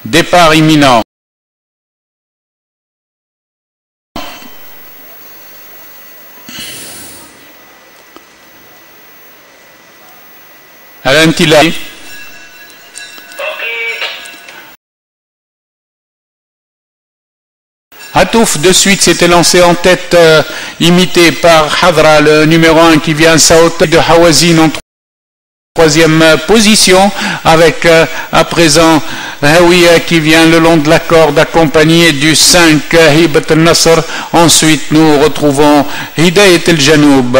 Départ imminent. Alain Tillay. Hatouf de suite s'était lancé en tête, imité par Hadra, le numéro 1 qui vient sauter de Hawazin en troisième position, avec à présent Hawiya qui vient le long de la corde accompagné du 5 Hibat al-Nasr. Ensuite nous retrouvons Hidayat al-Janoub.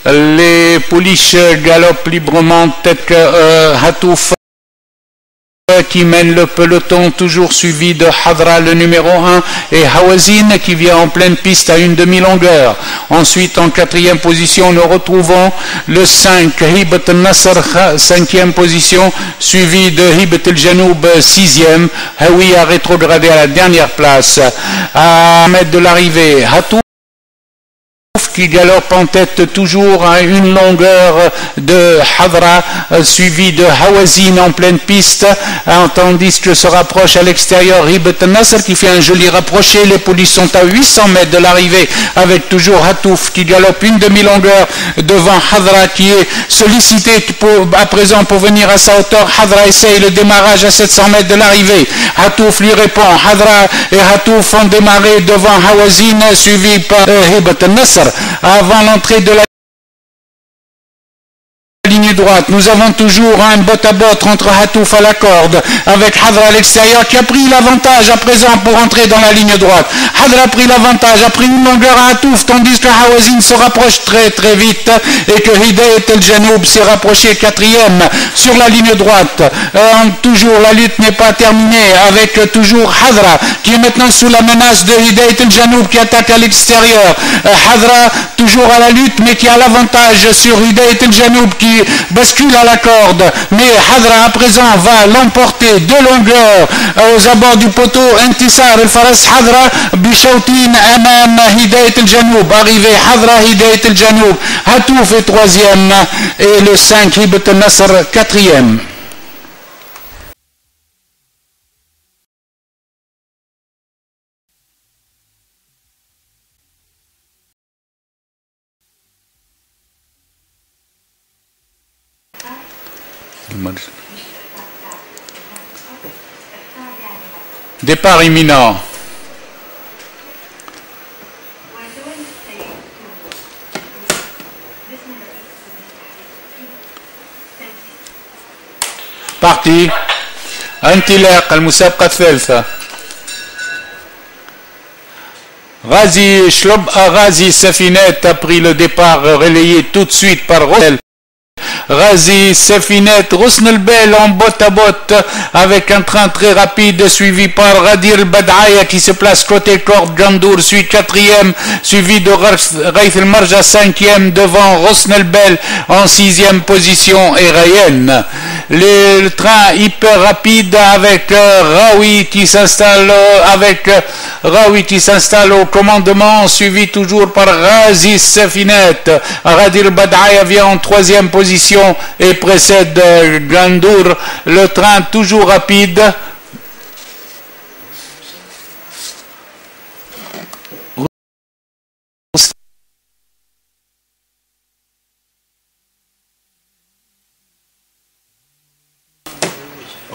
Les pouliches galopent librement, tête que Hatouf qui mène le peloton, toujours suivi de Hadra le numéro 1 et Hawazin qui vient en pleine piste à une demi-longueur. Ensuite en quatrième position nous retrouvons le 5 Hibat al-Nasr, cinquième position, suivi de Hibat al-Janoub, sixième. Hawiya a rétrogradé à la dernière place. À mètre de l'arrivée, Hatouf qui galope en tête toujours à une longueur de Hadra, suivi de Hawazin en pleine piste, tandis que se rapproche à l'extérieur Hibat al-Nasr qui fait un joli rapproché. Les pouliches sont à 800 mètres de l'arrivée avec toujours Hatouf qui galope une demi-longueur devant Hadra qui est sollicité à présent pour venir à sa hauteur. Hadra essaye le démarrage à 700 mètres de l'arrivée. Hatouf lui répond. Hadra et Hatouf ont démarré devant Hawazin suivi par Hibat al-Nasr. Avant l'entrée de la ligne droite, nous avons toujours un bot-à-bot entre Hatouf à la corde avec Hadra à l'extérieur qui a pris l'avantage à présent pour entrer dans la ligne droite. Hadra a pris l'avantage, a pris une longueur à Hatouf, tandis que Hawazin se rapproche très très vite et que Hidayat al-Janoub s'est rapproché quatrième sur la ligne droite. Toujours la lutte n'est pas terminée avec toujours Hadra qui est maintenant sous la menace de Hidayat al-Janoub qui attaque à l'extérieur. Hadra toujours à la lutte mais qui a l'avantage sur Hidayat al-Janoub qui bascule à la corde, mais Hadra à présent va l'emporter de longueur aux abords du poteau. Intisar el-Faras Hadra Bishautin Amam Hidayat al-Janoub. Arrivé Hadra Hidayat al-Janoub. Hatouf est troisième et le 5 Hibat al-Nasr quatrième. Départ imminent. Parti. انطلاق المسابقة الثالثة. Ghazi Shlob Ghazi Safinet a pris le départ, relayé tout de suite par Rossel. Ghazi Safinet, Rosnel Bel en botte à botte avec un train très rapide suivi par Radir Badaya qui se place côté corde. Gandour suit quatrième, suivi de Raith El Marja cinquième devant Rosnel Bel en sixième position et Rayen. Le train hyper rapide avec Raoui qui s'installe au commandement, suivi toujours par Ghazi Safinet. Radir Badaya vient en troisième position et précède Gandour. Le train toujours rapide.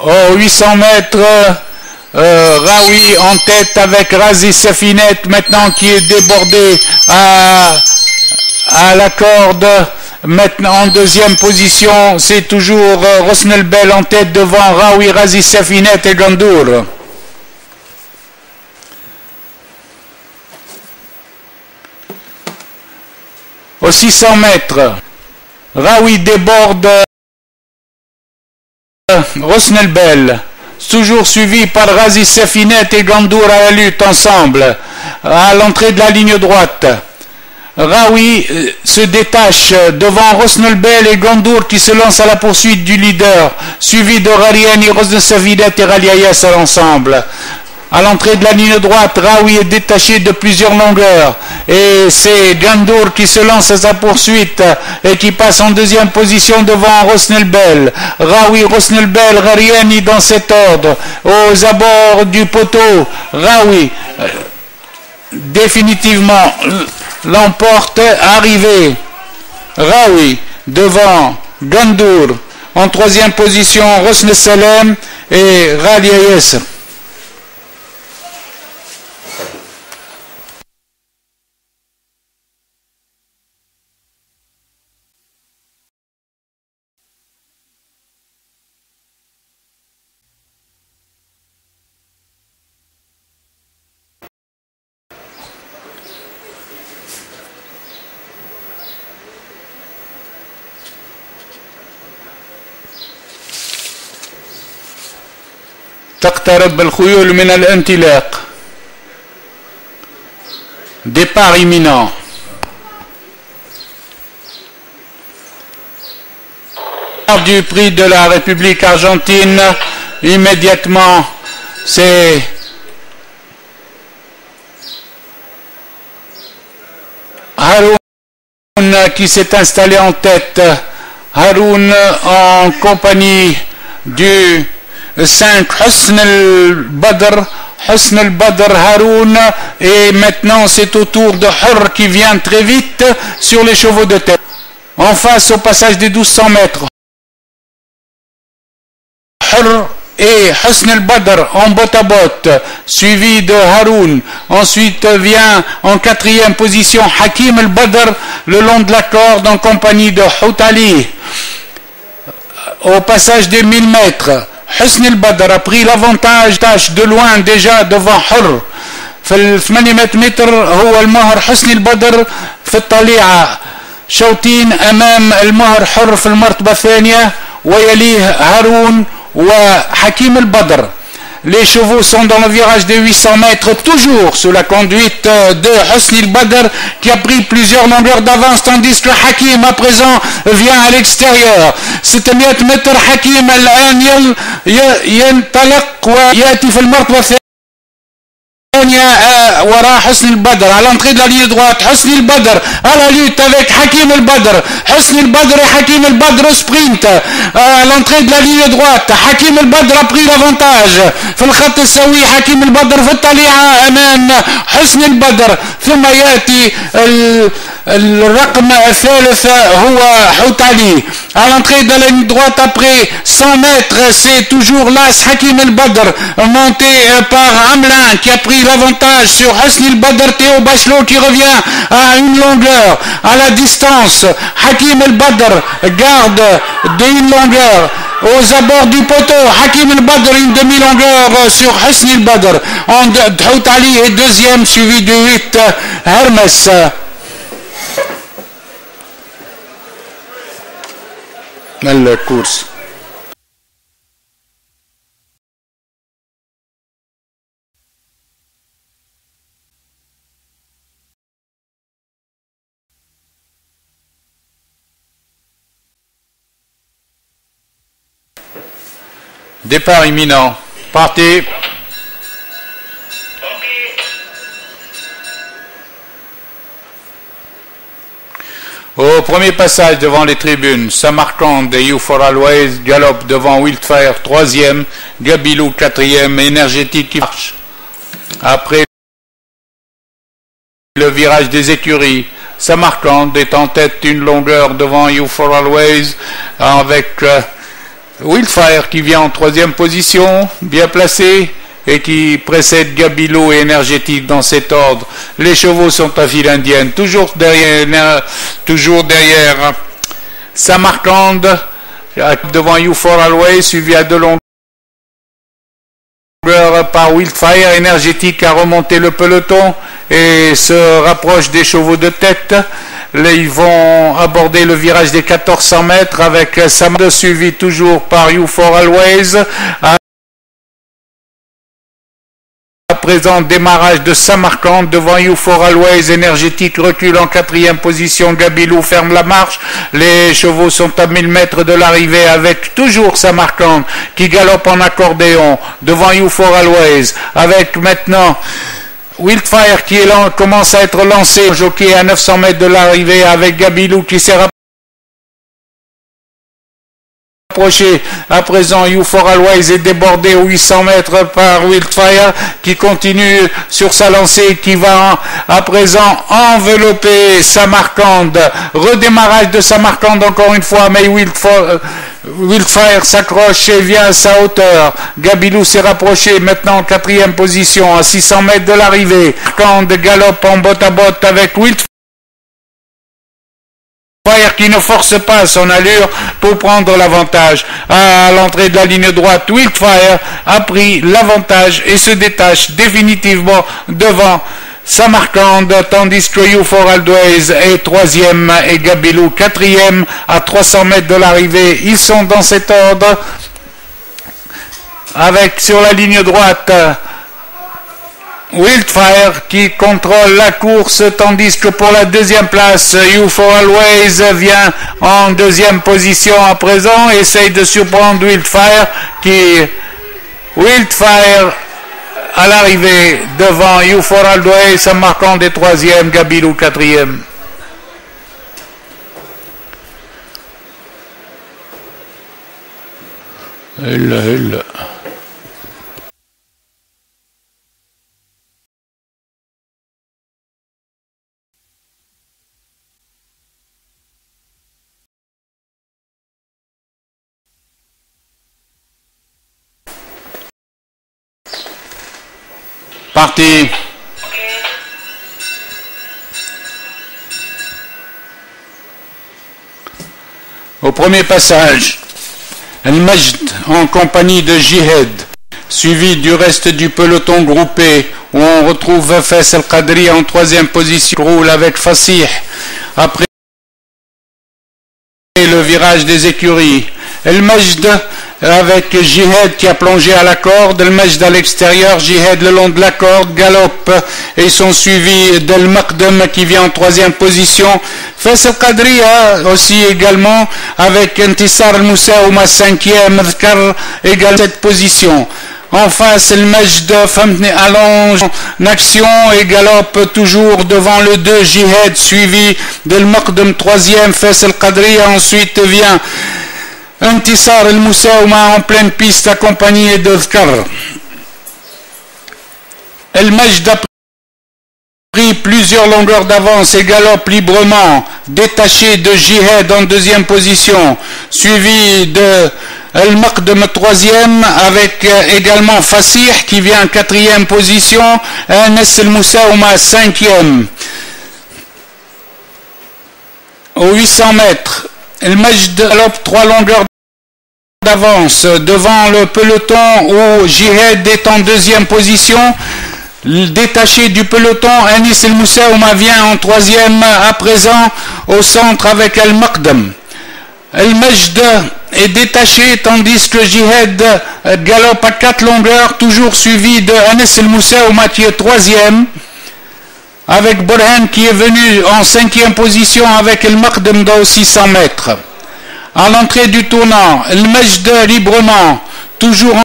Aux 800 mètres, Raoui en tête avec Ghazi Safinet maintenant qui est débordé à la corde. Maintenant en deuxième position, c'est toujours Rosnel Bel en tête devant Raoui, Ghazi Safinet et Gandour. Aux 600 mètres, Raoui déborde Rosnel Bel, toujours suivi par Ghazi Safinet et Gandour à la lutte ensemble à l'entrée de la ligne droite. Raoui se détache devant Rosnel Bel et Gandour qui se lancent à la poursuite du leader, suivi de Rariani, Rosnel Safinet et Raliayas à l'ensemble. À l'entrée de la ligne droite, Raoui est détaché de plusieurs longueurs. Et c'est Gandour qui se lance à sa poursuite et qui passe en deuxième position devant Rosnelbel. Raoui, Rosnelbel, Rariani dans cet ordre. Aux abords du poteau, Raoui définitivement l'emporte, arrivé. Raoui devant Gandour. En troisième position, Rosnesalem et Raliayes. تقترب الخيول من الانطلاق. Départ imminent. Du prix de la République argentine, immédiatement, c'est Haroun qui s'est installé en tête. Haroun en compagnie du 5 Husn al-Badr, Husn al-Badr, Haroun, et maintenant c'est au tour de Hur qui vient très vite sur les chevaux de tête. En face au passage des 1200 mètres, Hur et Husn al-Badr en botte à botte, suivi de Haroun. Ensuite vient en quatrième position Hakim al-Badr le long de la corde en compagnie de Houtali. Au passage des 1000 mètres, Husn al-Badr a pris l'avantage de loin déjà devant حر. في 800 متر هو المهر حسني البدر في الطليعة، شوطين أمام المهر حر في المرتبة الثانية، ويليه هارون وحكيم البدر. Les chevaux sont dans le virage des 800 mètres, toujours sous la conduite de Husn al-Badr qui a pris plusieurs longueurs d'avance, tandis que Hakim à présent vient à l'extérieur. 600 متر حكيم الآن ينطلق ويأتي في المرتبة الثانية وراء حسن البدر. À l'entrée de la ligne droite, Husn al-Badr à la lutte avec Hakim al-Badr. Husn al-Badr et Hakim al-Badr au sprint. À l'entrée de la ligne droite, Hakim al-Badr a pris l'avantage. في الخط السوي حكيم البدر في الطليعة أمام حسن البدر، ثم يأتي الرقم الثالث هو Houtali. À l'entrée de la ligne droite après 100 mètres, c'est toujours l'As Hakim al-Badr monté par Hamelin qui a pris l'avantage sur Husn al-Badr. Théo Bachelot qui revient à une longueur. À la distance, Hakim al-Badr garde d'une longueur. Aux abords du poteau, Hakim al-Badr une demi-longueur sur Husn al-Badr. Houtali est deuxième, suivi de 8 Hermès. La course. Départ imminent. Partez. Au premier passage devant les tribunes, Samarkand et You for Always galopent devant Wildfire troisième, Gabilou quatrième, Énergétique qui marche. Après le virage des écuries, Samarkand est en tête d'une longueur devant You for Always avec Wildfire qui vient en troisième position, bien placé, et qui précède Gabilou et Énergétique dans cet ordre. Les chevaux sont à file indienne, toujours derrière Samarkand, devant You for Always, suivi à 2 longueurs par Wildfire. Énergétique a remonté le peloton et se rapproche des chevaux de tête. Là, ils vont aborder le virage des 1400 mètres avec Samarkand suivi toujours par You for Always. présent démarrage de Samarkand devant Youfor Always énergétique recule en 4e position. Gabilou ferme la marche. Les chevaux sont à 1000 mètres de l'arrivée avec toujours Samarkand qui galope en accordéon devant Youfor Always avec maintenant Wildfire qui commence à être lancé, jockey à 900 mètres de l'arrivée avec Gabilou qui s'est rapproché. À présent, Youfor Always est débordé aux 800 mètres par Wildfire qui continue sur sa lancée, qui va à présent envelopper Samarkand. Redémarrage de Samarkand encore une fois, mais Wildfire s'accroche et vient à sa hauteur. Gabilou s'est rapproché maintenant en 4e position à 600 mètres de l'arrivée. Samarkand galope en botte à botte avec Wildfire qui ne force pas son allure pour prendre l'avantage. À l'entrée de la ligne droite, Wildfire a pris l'avantage et se détache définitivement devant Samarkand, tandis que Youfor Always est 3e et Gabilou 4e à 300 mètres de l'arrivée. Ils sont dans cet ordre avec sur la ligne droite Wildfire qui contrôle la course, tandis que pour la 2e place, Youfor Always vient en 2e position à présent, essaye de surprendre Wildfire à l'arrivée devant Youfor Always, Samarkand est 3e, Gabilou 4e. Parti. Au premier passage, El-Majd en compagnie de Jihad, suivi du reste du peloton groupé où on retrouve Fes El-Qadri en 3e position, roule avec Fasih. Après le virage des écuries, El-Majd avec Jihad qui a plongé à la corde, El-Majd à l'extérieur, Jihad le long de la corde, galope et sont suivis d'El-Maqdam qui vient en 3e position. Fes El-Qadri aussi également avec Intisar El-Moussaouma 5e, Dhkar également 7 position. En face, El-Majd allonge en action et galope toujours devant le 2 Jihad, suivi d'El-Maqdam 3e, Fes El-Qadri. Ensuite vient Intisar El-Moussaouma en pleine piste accompagné de Dhkar. El-Majd a pris plusieurs longueurs d'avance et galope librement, détaché de Jihad en 2e position, suivi de El-Maqdam 3e avec également Fasih qui vient en 4e position, Anas El-Moussaouma 5e. Aux 800 mètres, El-Majd galope 3 longueurs d'avance devant le peloton où Jihad est en 2e position. Détaché du peloton, Anis El-Moussaouma vient en 3e à présent au centre avec El-Maqdam. El-Majd est détaché tandis que Jihad galope à 4 longueurs, toujours suivi de Anis El-Moussaouma qui est 3e, avec Borhan qui est venu en 5e position avec El-Maqdam dans 600 mètres. À l'entrée du tournant, El-Majd librement, toujours